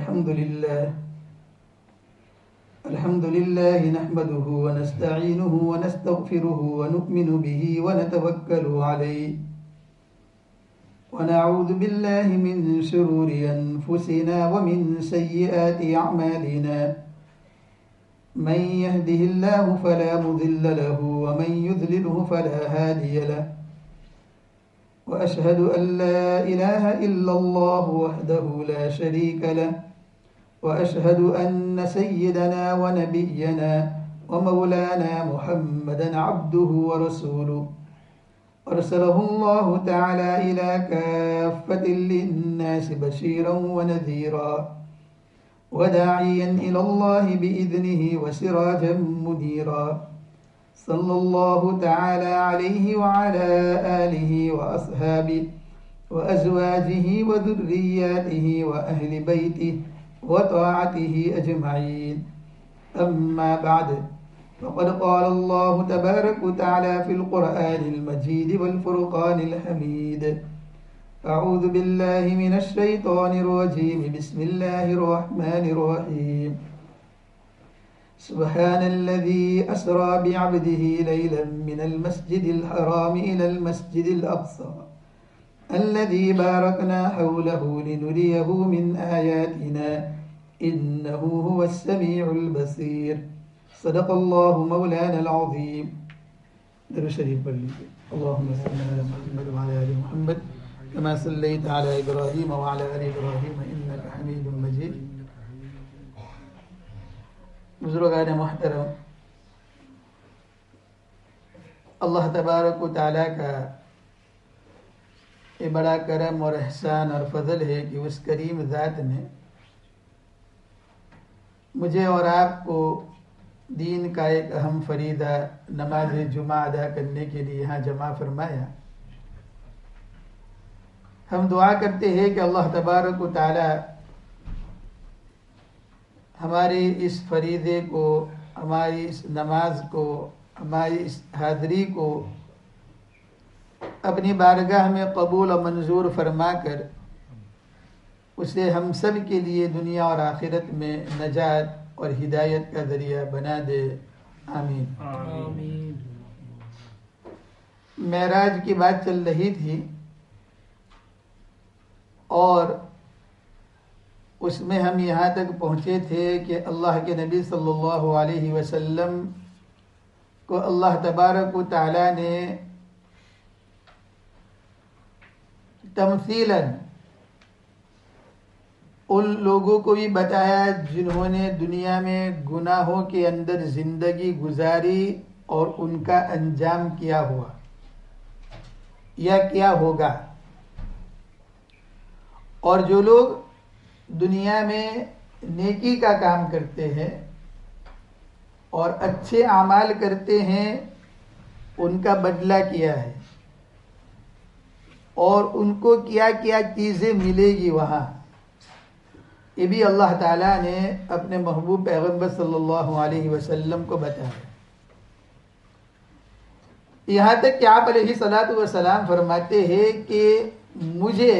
الحمد لله نحمده ونستعينه ونستغفره ونؤمن به ونتوكل عليه ونعوذ بالله من شرور أنفسنا ومن سيئات أعمالنا من يهده الله فلا مضل له ومن يضلله فلا هادي له وأشهد أن لا إله إلا الله وحده لا شريك له وأشهد أن سيدنا ونبينا ومولانا محمدا عبده ورسوله أرسله الله تعالى إلى كافة للناس بشيرا ونذيرا وداعيا إلى الله بإذنه وسراجا منيرا صلى الله تعالى عليه وعلى آله وأصحابه وأزواجه وذرياته وأهل بيته وطاعته أجمعين أما بعد فقد قال الله تبارك وتعالى في القرآن المجيد والفرقان الحميد أعوذ بالله من الشيطان الرجيم بسم الله الرحمن الرحيم سبحان الذي أسرى بعبده ليلا من المسجد الحرام إلى المسجد الأقصى الذي باركنا حوله لنريه من آياتنا إنه هو السميع البصير صدق الله مولانا العظيم. درود شریف پڑھ لیجیے. اللهم صل على محمد وعلى آل محمد كما صليت على إبراهيم وعلى آل إبراهيم إنك حميد مجيد. بزرگان محترم، اللہ تبارک و تعالیٰ کا یہ بڑا کرم اور احسان اور فضل ہے کہ اس کریم ذات نے مجھے اور آپ کو دین کا ایک اہم فریضہ نماز جمعہ ادا کرنے کے لیے یہاں جمع فرمایا. ہم دعا کرتے ہیں کہ اللہ تبارک و تعالی ہماری اس فریضے کو، ہماری اس نماز کو، ہماری اس حاضری کو اپنی بارگاہ میں قبول و منظور فرما کر اسے ہم سب کے لیے دنیا اور آخرت میں نجات اور ہدایت کا ذریعہ بنا دے. آمین. آمین. معراج کی بات چل رہی تھی اور اس میں ہم یہاں تک پہنچے تھے کہ اللہ کے نبی صلی اللہ علیہ وسلم کو اللہ تبارک و تعالی نے تمثیلاً ان لوگوں کو بھی بتایا جنہوں نے دنیا میں گناہوں کے اندر زندگی گزاری اور ان کا انجام کیا ہوا یا کیا ہوگا، اور جو لوگ دنیا میں نیکی کا کام کرتے ہیں اور اچھے اعمال کرتے ہیں ان کا بدلہ کیا ہے اور ان کو کیا کیا چیزیں ملے گی وہاں. یہ بھی اللہ تعالیٰ نے اپنے محبوب پیغمبر صلی اللہ علیہ وسلم کو بتایا. یہاں تک کہ آپ علیہ الصلوۃ والسلام فرماتے ہیں کہ مجھے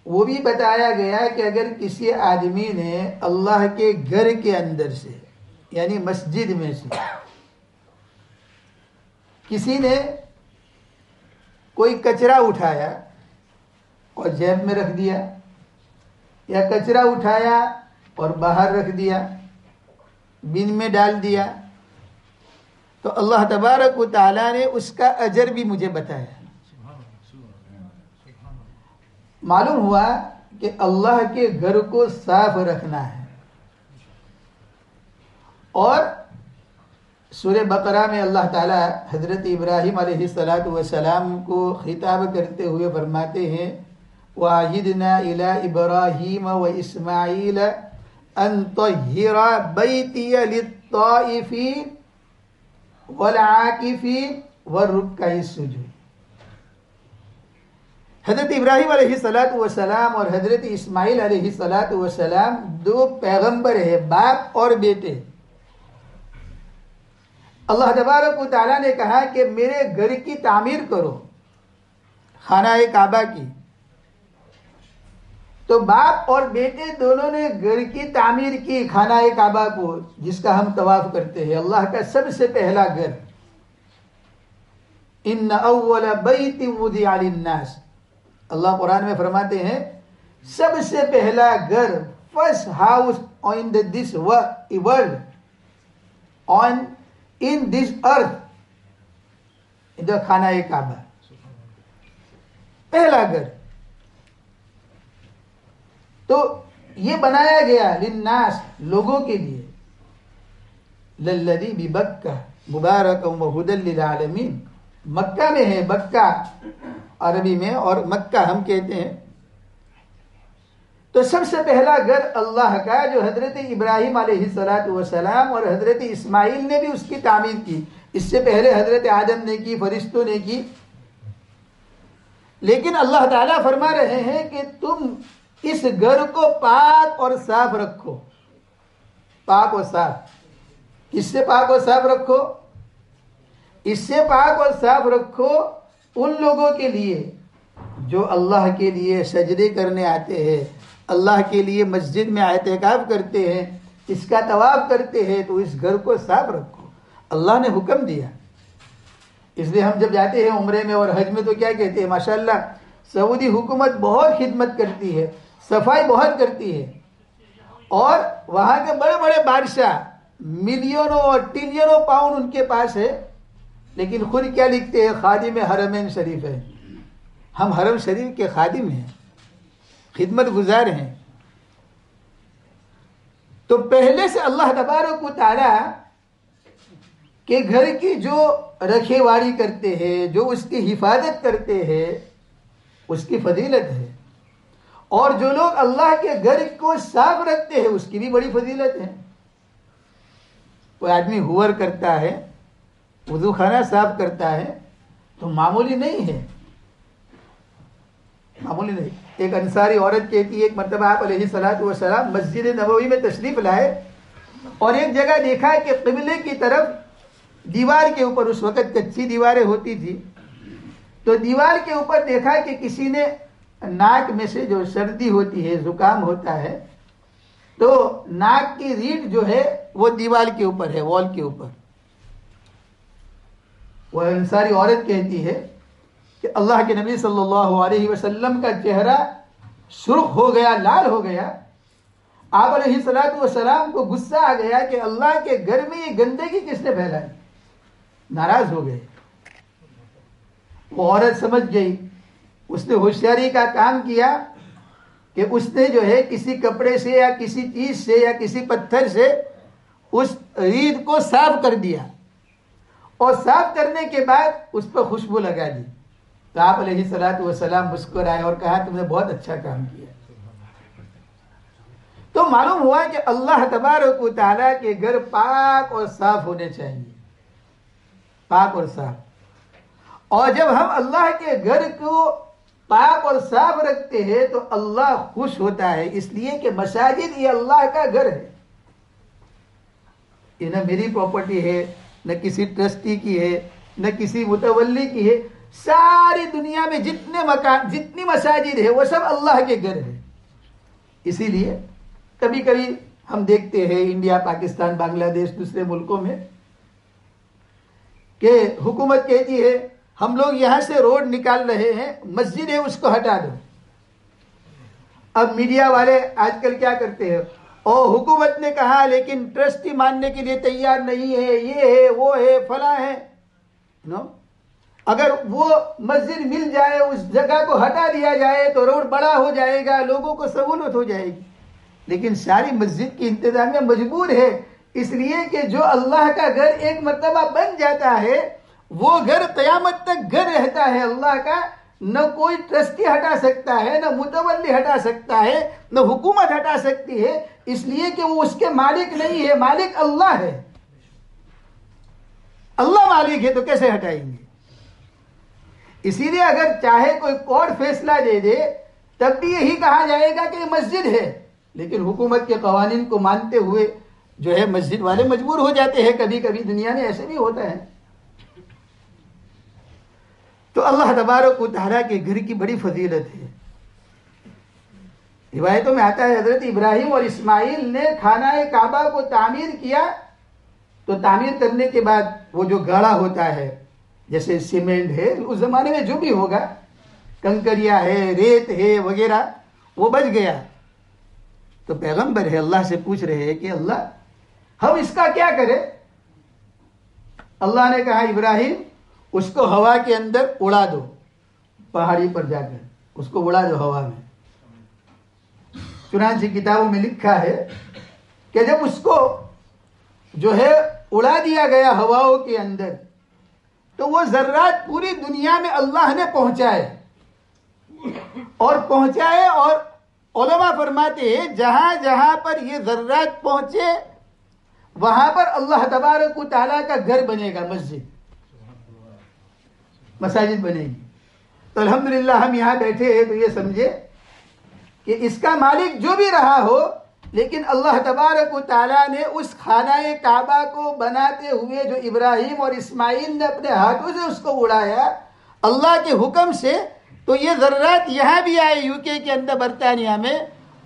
وہ بھی بتایا گیا کہ اگر کسی آدمی نے اللہ کے گھر کے اندر سے یعنی مسجد میں سے کسی نے کوئی کچرا اٹھایا اور جیب میں رکھ دیا یا کچرا اٹھایا اور باہر رکھ دیا، بن میں ڈال دیا، تو اللہ تبارک و تعالیٰ نے اس کا اجر بھی مجھے بتایا. معلوم ہوا کہ اللہ کے گھر کو صاف رکھنا ہے. اور سورہ بقرہ میں اللہ تعالیٰ حضرت ابراہیم علیہ السلام کو خطاب کرتے ہوئے فرماتے ہیں وَعَهِدْنَا إِلَىٰ إِبْرَاهِيمَ وَإِسْمَاعِيلَ أَن طَهِّرَ بَيْتِيَ لِلطَّائِفِينَ وَالْعَاكِفِينَ وَالرُّكَّعِ السُّجُودِ. حضرت ابراہیم علیہ السلام اور حضرت اسماعیل علیہ السلام دو پیغمبر ہیں، باپ اور بیٹے. اللہ تبارک و تعالیٰ نے کہا کہ میرے گھر کی تعمیر کرو، خانہ کعبہ کی. تو باپ اور بیٹے دونوں نے گھر کی تعمیر کی، خانہ کعبہ کو جس کا ہم طواف کرتے ہیں، اللہ کا سب سے پہلا گھر. ان اول بیت وضع للناس، اللہ قرآن میں فرماتے ہیں سب سے پہلا گھر، first house on this world, on in this earth, جو خانہ کعبہ، پہلا گھر. تو یہ بنایا گیا للناس، لوگوں کے لیے، للذی ببکہ مبارک وہدی للعالمین، مکہ میں ہے، بکہ عربی میں اور مکہ ہم کہتے ہیں. تو سب سے پہلا گھر اللہ کا، جو حضرت ابراہیم علیہ السلام اور حضرت اسماعیل نے بھی اس کی تعمیر کی. اس سے پہلے حضرت آدم نے کی، فرشتوں نے کی. لیکن اللہ تعالیٰ فرما رہے ہیں کہ تم اس گھر کو پاک اور صاف رکھو. پاک اور صاف، کس سے پاک اور صاف رکھو؟ اس سے پاک اور صاف رکھو ان لوگوں کے لیے جو اللہ کے لیے سجدے کرنے آتے ہیں، اللہ کے لیے مسجد میں اعتکاف کرتے ہیں، اس کا طواف کرتے ہیں. تو اس گھر کو صاف رکھو، اللہ نے حکم دیا. اس لیے ہم جب جاتے ہیں عمرے میں اور حج میں تو کیا کہتے ہیں؟ ماشاءاللہ سعودی حکومت بہت خدمت کرتی ہے، صفائی بہت کرتی ہے، اور وہاں کے بڑے بڑے بادشاہ ملینوں اور ٹریلینوں پاؤنڈ ان کے پاس ہے، لیکن خود کیا لکھتے ہیں؟ خادم حرمین شریف ہے. ہم حرم شریف کے خادم ہیں، خدمت گزار ہیں. تو پہلے سے اللہ تبارک و تعالی کے گھر کی جو رکھوالی کرتے ہیں، جو اس کی حفاظت کرتے ہیں، اس کی فضیلت ہے. اور جو لوگ اللہ کے گھر کو صاف رکھتے ہیں اس کی بھی بڑی فضیلت ہے. کوئی آدمی ہور کرتا ہے، وضو خانہ صاف کرتا ہے، تو معمولی نہیں ہے، معمولی نہیں. ایک انصاری عورت کہتی ہے ایک مرتبہ آپ علیہ السلام مسجد نبوی میں تشریف لائے اور ایک جگہ دیکھا کہ قبلے کی طرف دیوار کے اوپر، اس وقت کچی دیواریں ہوتی تھی، تو دیوار کے اوپر دیکھا کہ کسی نے ناک میں سے، جو سردی ہوتی ہے، زکام ہوتا ہے، تو ناک کی ریڑھ جو ہے وہ دیوار کے اوپر ہے، وال کے اوپر. وہ انصاری عورت کہتی ہے کہ اللہ کے نبی صلی اللہ علیہ وسلم کا چہرہ سرخ ہو گیا، لال ہو گیا. آپ علیہ السلام کو غصہ آ گیا کہ اللہ کے گھر میں یہ گندگی کس نے پھیلائی. ناراض ہو گئے. وہ عورت سمجھ گئی، اس نے ہوشیاری کا کام کیا کہ اس نے جو ہے کسی کپڑے سے یا کسی چیز سے یا کسی پتھر سے اس ریڑھ کو صاف کر دیا، اور صاف کرنے کے بعد اس پر خوشبو لگا دی. تو آپ علیہ السلام مسکرائے اور کہا تم نے بہت اچھا کام کیا. تو معلوم ہوا کہ اللہ تبارک و تعالیٰ کے گھر پاک اور صاف ہونے چاہیے، پاک اور صاف. اور جب ہم اللہ کے گھر کو پاک اور صاف رکھتے ہیں تو اللہ خوش ہوتا ہے، اس لیے کہ مساجد یہ اللہ کا گھر ہے. یہ نہ میری پراپرٹی ہے، نہ کسی ٹرسٹی کی ہے، نہ کسی متولی کی ہے. ساری دنیا میں جتنی مساجد ہے وہ سب اللہ کے گھر ہے. اسی لیے کبھی کبھی ہم دیکھتے ہیں انڈیا، پاکستان، بنگلہ دیش، دوسرے ملکوں میں کہ حکومت کہتی ہے ہم لوگ یہاں سے روڈ نکال رہے ہیں، مسجد ہے اس کو ہٹا دو. اب میڈیا والے آج کل کیا کرتے ہیں؟ اور حکومت نے کہا لیکن ٹرسٹی ماننے کے لیے تیار نہیں ہے، یہ ہے، وہ ہے، فلاں ہے. نو، اگر وہ مسجد مل جائے، اس جگہ کو ہٹا دیا جائے تو روڈ بڑا ہو جائے گا، لوگوں کو سہولت ہو جائے گی. لیکن ساری مسجد کی انتظامیہ مجبور ہے، اس لیے کہ جو اللہ کا گھر ایک مرتبہ بن جاتا ہے وہ گھر قیامت تک گھر رہتا ہے اللہ کا. نہ کوئی ٹرسٹی ہٹا سکتا ہے، نہ متولی ہٹا سکتا ہے، نہ حکومت ہٹا سکتی ہے، اس لیے کہ وہ اس کے مالک نہیں ہے، مالک اللہ ہے. اللہ مالک ہے تو کیسے ہٹائیں گے؟ اسی لیے اگر چاہے کوئی کورٹ فیصلہ دے دے تب بھی یہی کہا جائے گا کہ یہ مسجد ہے، لیکن حکومت کے قوانین کو مانتے ہوئے جو ہے مسجد والے مجبور ہو جاتے ہیں. کبھی کبھی دنیا میں ایسے بھی ہوتا ہے. تو اللہ تبارک و تعالیٰ کے گھر کی بڑی فضیلت ہے. روایتوں میں آتا ہے حضرت ابراہیم اور اسماعیل نے خانہ کعبہ کو تعمیر کیا، تو تعمیر کرنے کے بعد وہ جو گاڑا ہوتا ہے جیسے سیمنٹ ہے، اس زمانے میں جو بھی ہوگا، کنکریا ہے، ریت ہے وغیرہ، وہ بچ گیا. تو پیغمبر ہے اللہ سے پوچھ رہے ہیں کہ اللہ ہم اس کا کیا کریں؟ اللہ نے کہا ابراہیم اس کو ہوا کے اندر اڑا دو، پہاڑی پر جا کر اس کو اڑا دو ہوا میں. چنانچہ کتابوں میں لکھا ہے کہ جب اس کو جو ہے اڑا دیا گیا ہواؤں کے اندر، تو وہ ذرات پوری دنیا میں اللہ نے پہنچائے اور علماء فرماتے ہیں جہاں جہاں پر یہ ذرات پہنچے وہاں پر اللہ تبارک و تعالیٰ کا گھر بنے گا، مساجد بنے گی. تو الحمدللہ ہم یہاں بیٹھے ہیں تو یہ سمجھے کہ اس کا مالک جو بھی رہا ہو، لیکن اللہ تبارک و تعالیٰ نے اس خانہ کعبہ کو بناتے ہوئے جو ابراہیم اور اسماعیل نے اپنے ہاتھوں سے اس کو اڑایا اللہ کے حکم سے، تو یہ ذرات یہاں بھی آئے، یو کے اندر برطانیہ میں،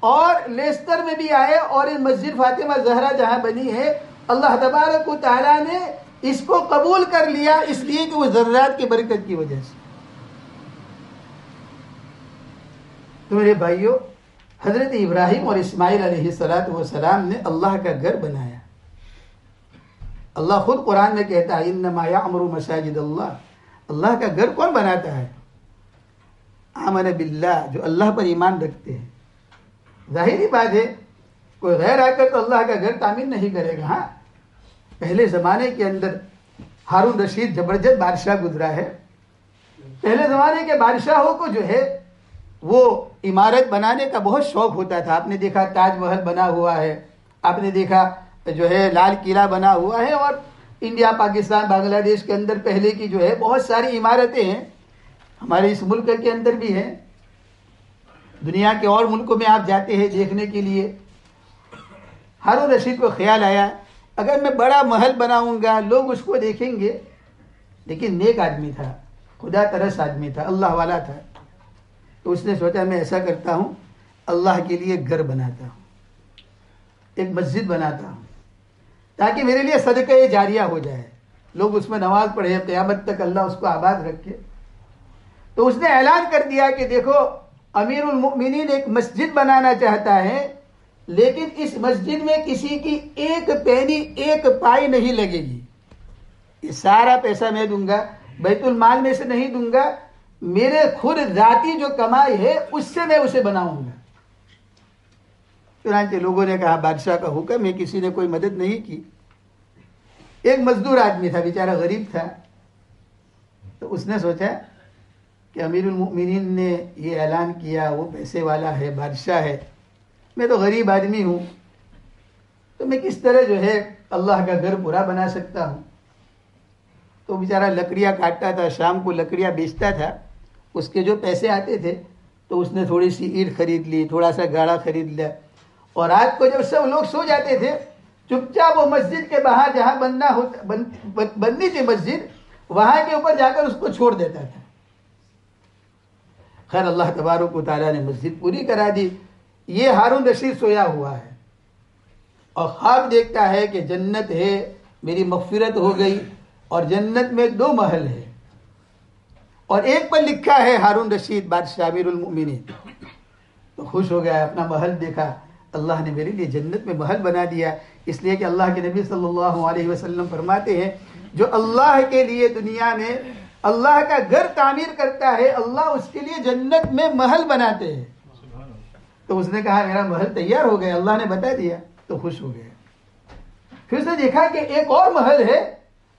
اور لیسٹر میں بھی آئے، اور ان مسجد فاطمہ زہرا جہاں بنی ہے، اللہ تبارک و تعالیٰ نے اس کو قبول کر لیا، اس لیے کہ وہ ذرات کی برکت کی وجہ سے. تو میرے بھائیوں، حضرت ابراہیم اور اسماعیل علیہ السلام نے اللہ کا گھر بنایا. اللہ خود قرآن میں کہتا ہے انما یعمر مساجد اللہ. اللہ کا گھر کون بناتا ہے؟ آمن باللہ، جو اللہ پر ایمان رکھتے ہیں. ظاہری بات ہے کوئی غیر آ کر تو اللہ کا گھر تعمیر نہیں کرے گا. ہاں، پہلے زمانے کے اندر ہارون رشید زبردست بادشاہ گزرا ہے. پہلے زمانے کے بادشاہوں کو جو ہے وہ عمارت بنانے کا بہت شوق ہوتا تھا. آپ نے دیکھا تاج محل بنا ہوا ہے، آپ نے دیکھا جو ہے لال قلعہ بنا ہوا ہے، اور انڈیا، پاکستان، بنگلہ دیش کے اندر پہلے کی جو ہے بہت ساری عمارتیں ہیں. ہمارے اس ملک کے اندر بھی ہیں. دنیا کے اور ملکوں میں آپ جاتے ہیں دیکھنے کے لیے. ہارون رشید کو خیال آیا اگر میں بڑا محل بناؤں گا لوگ اس کو دیکھیں گے، لیکن نیک آدمی تھا، خدا ترس آدمی تھا، اللہ والا تھا. تو اس نے سوچا میں ایسا کرتا ہوں، اللہ کے لیے گھر بناتا ہوں، ایک مسجد بناتا ہوں، تاکہ میرے لیے صدقہ جاریہ ہو جائے، لوگ اس میں نماز پڑھے، قیامت تک اللہ اس کو آباد رکھے. تو اس نے اعلان کر دیا کہ دیکھو امیر المؤمنین ایک مسجد بنانا چاہتا ہے، لیکن اس مسجد میں کسی کی ایک پینی، ایک پائی نہیں لگے گی. یہ سارا پیسہ میں دوں گا، بیت المال میں سے نہیں دوں گا، میرے خود ذاتی جو کمائی ہے اس سے میں اسے بناؤں گا. چنانچہ لوگوں نے کہا بادشاہ کا حکم ہے، کسی نے کوئی مدد نہیں کی. ایک مزدور آدمی تھا، بیچارہ غریب تھا. تو اس نے سوچا کہ امیر المؤمنین نے یہ اعلان کیا، وہ پیسے والا ہے، بادشاہ ہے، میں تو غریب آدمی ہوں، تو میں کس طرح جو ہے اللہ کا گھر پورا بنا سکتا ہوں. تو بیچارہ لکڑیاں کاٹتا تھا، شام کو لکڑیاں بیچتا تھا، اس کے جو پیسے آتے تھے تو اس نے تھوڑی سی اینٹ خرید لی، تھوڑا سا گاڑا خرید لیا، اور رات کو جب سب لوگ سو جاتے تھے چپ چاپ وہ مسجد کے باہر جہاں بننی تھی مسجد، وہاں کے اوپر جا کر اس کو چھوڑ دیتا تھا. خیر اللہ تبارک و تعالیٰ نے مسجد پوری کرا دی. یہ ہارون رشید سویا ہوا ہے اور خواب دیکھتا ہے کہ جنت ہے، میری مغفرت ہو گئی، اور جنت میں 2 محل ہے، اور ایک پر لکھا ہے ہارون رشید بادشاہ امیر المؤمنین. تو خوش ہو گیا، اپنا محل دیکھا، اللہ نے میرے لیے جنت میں محل بنا دیا. اس لیے کہ اللہ کے نبی صلی اللہ علیہ وسلم فرماتے ہیں جو اللہ کے لیے دنیا میں اللہ کا گھر تعمیر کرتا ہے، اللہ اس کے لیے جنت میں محل بناتے ہیں. تو اس نے کہا میرا محل تیار ہو گیا، اللہ نے بتا دیا، تو خوش ہو گیا. پھر اس نے دیکھا کہ ایک اور محل ہے،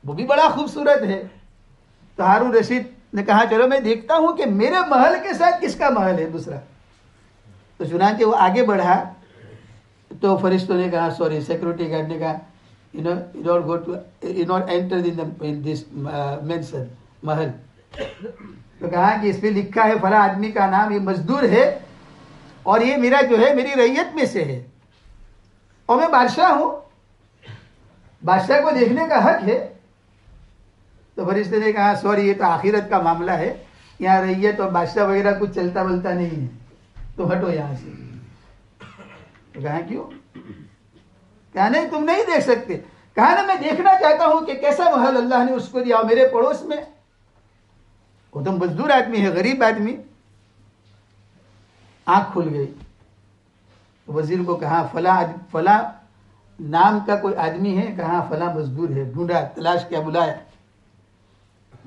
وہ بھی بڑا خوبصورت ہے. تو ہارون رشید نے کہا چلو میں دیکھتا ہوں کہ میرے محل کے ساتھ کس کا محل ہے دوسرا. تو چنانچہ وہ آگے بڑھا تو فرشتوں نے کہا، سوری، سیکورٹی گارڈ نے کہا you not enter in this mansion، Mahal. تو کہا کہ اس پہ لکھا ہے فلاں آدمی کا نام، یہ مزدور ہے اور یہ میرا جو ہے میری رعیت میں سے ہے، اور میں بادشاہ ہوں، بادشاہ کو دیکھنے کا حق ہے. تو فرشتے نے کہا سوری، یہ تو آخرت کا معاملہ ہے، یہاں رعیت اور بادشاہ وغیرہ کچھ چلتا بلتا نہیں ہے، تو ہٹو یہاں سے. تو کہا کیوں؟ کہا نہیں تم نہیں دیکھ سکتے. کہا نا میں دیکھنا چاہتا ہوں کہ کیسا محل اللہ نے اس کو دیا میرے پڑوس میں. وہ تو مزدور آدمی ہے, غریب آدمی. آنکھ کھل گئی. وزیر کو کہا فلاں نام کا کوئی آدمی ہے؟ کہا فلاں مزدور ہے. ڈھونڈا, تلاش کیا, بلایا,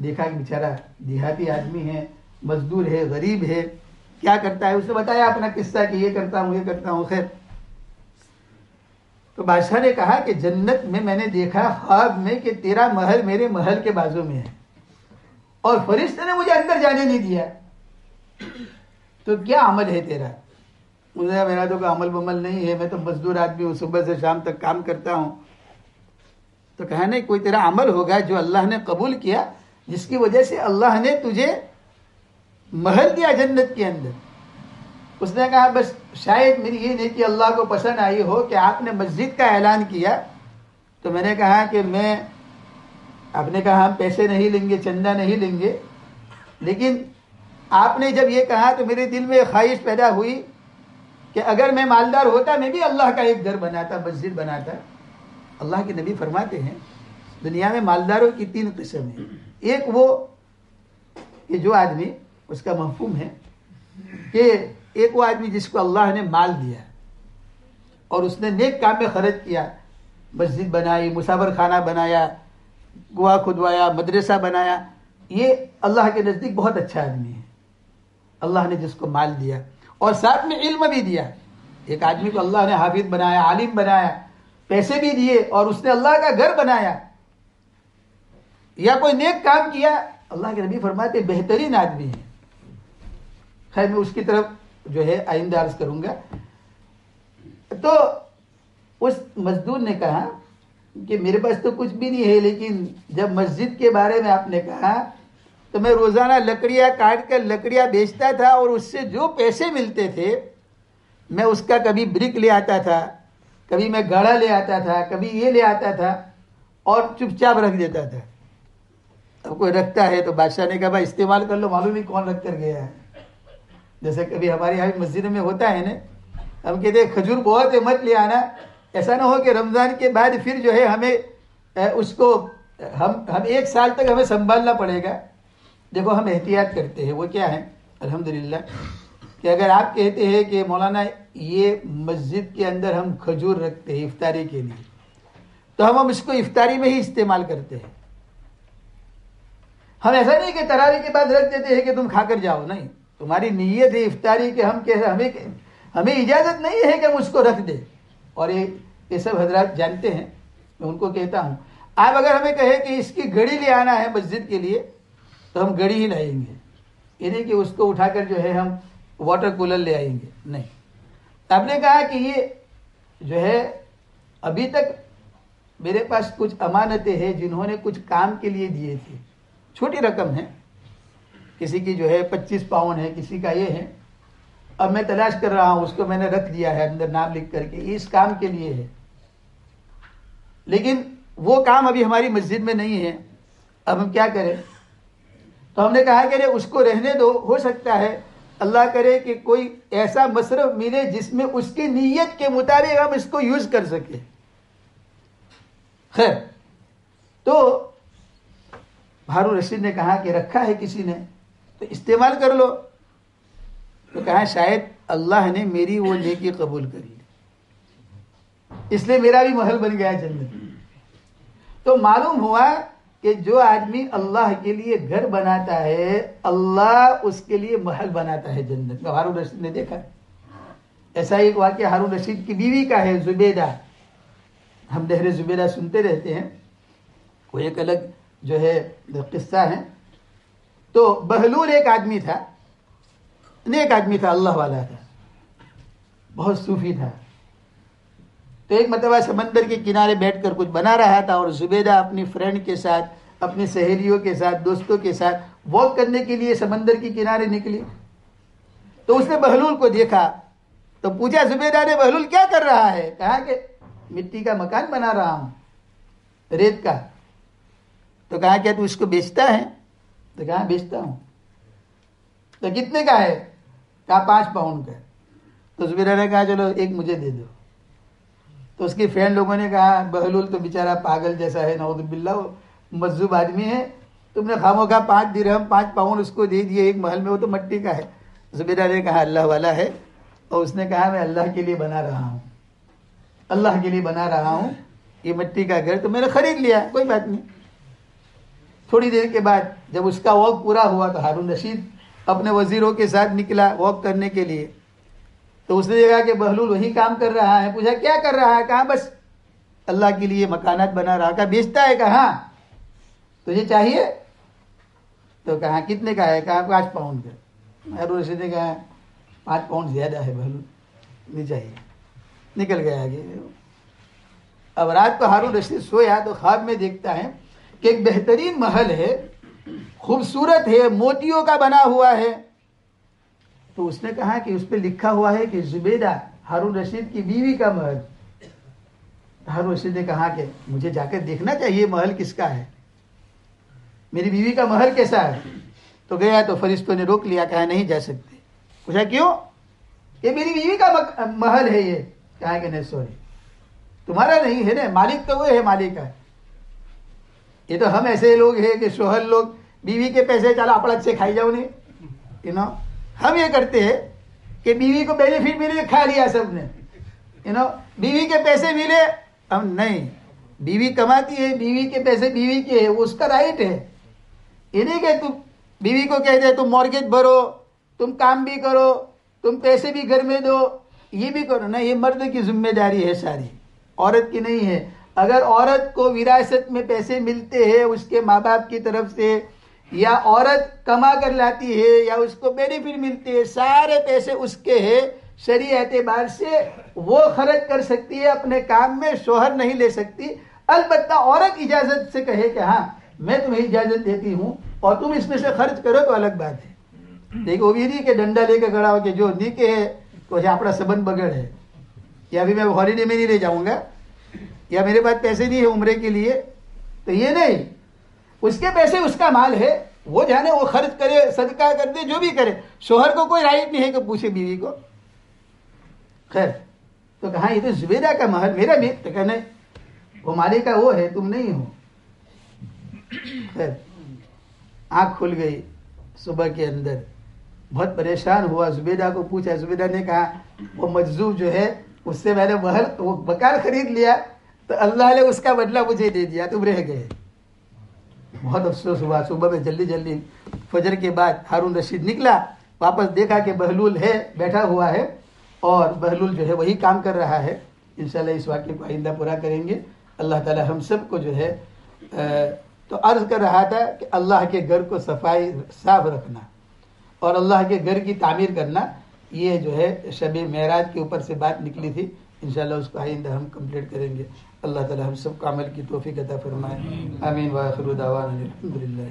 دیکھا کہ بیچارہ دیہاتی آدمی ہے, مزدور ہے, غریب ہے, کیا کرتا ہے. اس نے بتایا اپنا قصہ کہ یہ کرتا ہوں یہ کرتا ہوں. خیر, تو بادشاہ نے کہا کہ جنت میں نے دیکھا خواب میں کہ تیرا محل میرے محل کے بازو میں ہے اور فرشتے نے مجھے اندر جانے نہیں دیا, تو کیا عمل ہے تیرا؟ مجھے میرا تو کوئی عمل بمل نہیں ہے, میں تو مزدور آدمی ہوں, صبح سے شام تک کام کرتا ہوں. تو کہا نہیں کوئی تیرا عمل ہوگا جو اللہ نے قبول کیا, جس کی وجہ سے اللہ نے تجھے محل دیا جنت کے اندر. اس نے کہا بس شاید میری یہ نیکی اللہ کو پسند آئی ہو کہ آپ نے مسجد کا اعلان کیا. تو میں نے کہا کہ آپ نے کہا ہم پیسے نہیں لیں گے, چندہ نہیں لیں گے, لیکن آپ نے جب یہ کہا تو میرے دل میں خواہش پیدا ہوئی کہ اگر میں مالدار ہوتا میں بھی اللہ کا ایک گھر بناتا, مسجد بناتا. اللہ کے نبی فرماتے ہیں دنیا میں مالداروں کی 3 قسم ہیں. ایک وہ کہ جو آدمی, اس کا مفہوم ہے کہ ایک وہ آدمی جس کو اللہ نے مال دیا اور اس نے نیک کام میں خرچ کیا, مسجد بنائی, مسافر خانہ بنایا, کنواں کھدوایا, مدرسہ بنایا. یہ اللہ کے نزدیک بہت اچھا آدمی ہے, اللہ نے جس کو مال دیا اور ساتھ میں علم بھی دیا. ایک آدمی کو اللہ نے حافظ بنایا, عالم بنایا, پیسے بھی دیے اور اس نے اللہ کا گھر بنایا یا کوئی نیک کام کیا. اللہ کے نبی فرماتے بہترین آدمی ہے. خیر میں اس کی طرف جو ہے آئندہ عرض کروں گا. تو اس مزدور نے کہا کہ میرے پاس تو کچھ بھی نہیں ہے, لیکن جب مسجد کے بارے میں آپ نے کہا تو میں روزانہ لکڑیاں کاٹ کر لکڑیاں بیچتا تھا اور اس سے جو پیسے ملتے تھے میں اس کا کبھی برک لے آتا تھا, کبھی میں گاڑا لے آتا تھا, کبھی یہ لے آتا تھا اور چپ چاپ رکھ دیتا تھا. اب کوئی رکھتا ہے تو بادشاہ نے کہا بھائی استعمال کر لو, معلوم نہیں کون رکھ کر گیا ہے. جیسے کبھی ہمارے یہاں مسجد میں ہوتا ہے نا, ہم کہتے ہیں کھجور بہت ہے مت لے آنا, ایسا نہ ہو کہ رمضان کے بعد پھر جو ہے ہمیں اس کو ہم 1 سال تک ہمیں سنبھالنا پڑے گا. دیکھو ہم احتیاط کرتے ہیں, وہ کیا ہے الحمدللہ کہ اگر آپ کہتے ہیں کہ مولانا یہ مسجد کے اندر ہم کھجور رکھتے ہیں افطاری کے لیے, تو ہم اس کو افطاری میں ہی استعمال کرتے ہیں. ہم ایسا نہیں کہ تراویح کے بعد رکھ دیتے ہیں کہ تم کھا کر جاؤ, نہیں, تمہاری نیت ہے افطاری کہ ہمیں اجازت نہیں ہے کہ ہم اس کو رکھ دیں. اور یہ سب حضرات جانتے ہیں, میں ان کو کہتا ہوں آپ اگر ہمیں کہیں کہ اس کی گھڑی لے آنا ہے مسجد کے لیے تو ہم گھڑی ہی لائیں گے, یہ نہیں کہ اس کو اٹھا کر جو ہے ہم واٹر کولر لے آئیں گے, نہیں. آپ نے کہا کہ یہ جو ہے ابھی تک میرے پاس کچھ امانتیں ہیں جنہوں نے کچھ کام کے لیے دیے تھے, چھوٹی رقم ہے, کسی کی جو ہے 25 پاؤنڈ ہے, کسی کا یہ ہے. اب میں تلاش کر رہا ہوں, اس کو میں نے رکھ دیا ہے اندر نام لکھ کر کے اس کام کے لیے ہے, لیکن وہ کام ابھی ہماری مسجد میں نہیں ہے. اب ہم کیا کریں؟ تو ہم نے کہا کہ اس کو رہنے دو, ہو سکتا ہے اللہ کرے کہ کوئی ایسا مصرف ملے جس میں اس کی نیت کے مطابق ہم اس کو یوز کر سکیں. خیر, تو ہارون رشید نے کہا کہ رکھا ہے کسی نے تو استعمال کر لو. تو کہا شاید اللہ نے میری وہ نیکی قبول کری, اس لیے میرا بھی محل بن گیا جنت. تو معلوم ہوا کہ جو آدمی اللہ کے لیے گھر بناتا ہے اللہ اس کے لیے محل بناتا ہے جنت میں. ہارون رشید نے دیکھا ایسا ایک واقعہ ہارون رشید کی بیوی کا ہے, زبیدہ. ہم دہر زبیدہ سنتے رہتے ہیں, وہ ایک الگ جو ہے قصہ ہے. تو بہلول ایک آدمی تھا, نیک آدمی تھا, اللہ والا تھا, بہت صوفی تھا. تو ایک مرتبہ سمندر کے کنارے بیٹھ کر کچھ بنا رہا تھا اور زبیدہ اپنی فرینڈ کے ساتھ, اپنی سہیلیوں کے ساتھ, دوستوں کے ساتھ واک کرنے کے لیے سمندر کے کنارے نکلی. تو اس نے بہلول کو دیکھا تو پوچھا زبیدہ نے بہلول کیا کر رہا ہے؟ کہا کہ مٹی کا مکان بنا رہا ہوں, ریت کا. تو کہا کیا تو اس کو بیچتا ہے؟ تو کہا بیچتا ہوں. تو کتنے کا ہے؟ کہا 5 پاؤنڈ کا. تو زبیدہ نے کہا چلو 1 مجھے دے دو. تو اس کے فرینڈ لوگوں نے کہا بہلول تو بیچارہ پاگل جیسا ہے، نعوذ باللہ، وہ مجذوب آدمی ہے، تم نے خاموخواہ 5 درہم 5 پاؤنڈ اس کو دے دیے ایک محل میں، وہ تو مٹی کا ہے۔ زبیدہ نے کہا اللہ والا ہے، اور اس نے کہا میں اللہ کے لیے بنا رہا ہوں، اللہ کے لیے بنا رہا ہوں یہ مٹی کا گھر، تو میں نے خرید لیا، کوئی بات نہیں۔ تھوڑی دیر کے بعد جب اس کا وقت پورا ہوا تو ہارون رشید اپنے وزیروں کے ساتھ نکلا واک کرنے کے لیے، تو اس نے دیکھا کہ بہلول وہی کام کر رہا ہے۔ پوچھا کیا کر رہا ہے؟ کہا بس اللہ کے لیے مکانات بنا رہا۔ کہا بیچتا ہے؟ کہا ہاں۔ تجھے چاہیے؟ تو کہا کتنے کا ہے؟ کہا 5 پاؤنڈ کا۔ ہارون رشید نے کہا 5 پاؤنڈ زیادہ ہے بہلول، نہیں چاہیے، نکل گیا آگے۔ اب رات کو ہارون رشید سویا تو خواب میں دیکھتا ہے کہ ایک بہترین محل ہے، خوبصورت ہے، موتیوں کا بنا ہوا ہے۔ تو اس نے کہا کہ اس پہ لکھا ہوا ہے کہ زبیدہ ہارون رشید کی بیوی کا محل۔ ہارون رشید نے کہا کہ مجھے جا کر دیکھنا چاہیے محل کس کا ہے، میری بیوی کا محل کیسا ہے۔ تو گیا تو فرشتوں نے روک لیا، کہا نہیں جا سکتے۔ پوچھا کیوں؟ یہ میری بیوی کا محل ہے۔ یہ کہا کہ نہیں سوری، تمہارا نہیں ہے نا، مالک تو وہ ہے، مالک ہے۔ یہ تو ہم ایسے لوگ ہیں کہ شوہر لوگ بیوی کے پیسے چلا اپڑک سے کھائی جاؤ نہیں، ہم یہ کرتے ہیں کہ بیوی کو بینیفٹ ملے کھا لیا سب نے، بیوی کے پیسے ملے ہم نہیں۔ بیوی کماتی ہے، بیوی کے پیسے بیوی کے ہے، وہ اس کا رائٹ ہے۔ یہ نہیں کہ تم بیوی کو کہہ دے تم مارگیج بھرو، تم کام بھی کرو، تم پیسے بھی گھر میں دو، یہ بھی کرو، نہیں، یہ مرد کی ذمہ داری ہے ساری، عورت کی نہیں ہے۔ اگر عورت کو وراثت میں پیسے ملتے ہیں اس کے ماں باپ کی طرف سے، یا عورت کما کر لاتی ہے، یا اس کو بینیفٹ ملتے ہیں، سارے پیسے اس کے ہیں، شرعی اعتبار سے وہ خرچ کر سکتی ہے اپنے کام میں، شوہر نہیں لے سکتی۔ البتہ عورت اجازت سے کہے کہ ہاں میں تمہیں اجازت دیتی ہوں اور تم اس میں سے خرچ کرو تو الگ بات ہے۔ دیکھو وہ بھی نہیں کہ ڈنڈا لے کے کھڑا ہو کہ جو نیکے ہے تو اپنا سبند بگڑ ہے، یا ابھی میں ہالیڈے میں نہیں لے جاؤں گا، یا میرے پاس پیسے نہیں ہے عمرے کے لیے، تو یہ نہیں، اس کے پیسے اس کا مال ہے، وہ جانے وہ خرچ کرے، صدقہ کر دے، جو بھی کرے، شوہر کو کوئی رائٹ نہیں ہے کہ پوچھے بیوی کو۔ خیر، تو کہا یہ تو زبیدہ کا محل، میرا بھی، تو کہا نہیں، وہ مالک کا وہ ہے، تم نہیں ہو۔ خیر، آنکھ کھل گئی صبح کے اندر، بہت پریشان ہوا، زبیدہ کو پوچھا، زبیدہ نے کہا وہ مجذوب جو ہے اس سے میں نے محل وہ مکان خرید لیا، تو اللہ نے اس کا بدلہ مجھے دے دیا، تم رہ گئے۔ بہت افسوس ہوا۔ صبح میں جلدی فجر کے بعد ہارون رشید نکلا، واپس دیکھا کہ بہلول ہے، بیٹھا ہوا ہے، اور بہلول جو ہے وہی کام کر رہا ہے۔ انشاءاللہ اس واقعے کو آئندہ پورا کریں گے۔ اللہ تعالی ہم سب کو جو ہے تو عرض کر رہا تھا کہ اللہ کے گھر کو صاف رکھنا اور اللہ کے گھر کی تعمیر کرنا، یہ جو ہے شب معراج کے اوپر سے بات نکلی تھی۔ انشاءاللہ اس کو آئندہ ہم کمپلیٹ کریں گے۔ اللہ تعالی ہم سب کو عمل کی توفیق عطا فرمائے۔ آمین۔ وآخر دعوانا الحمدللہ۔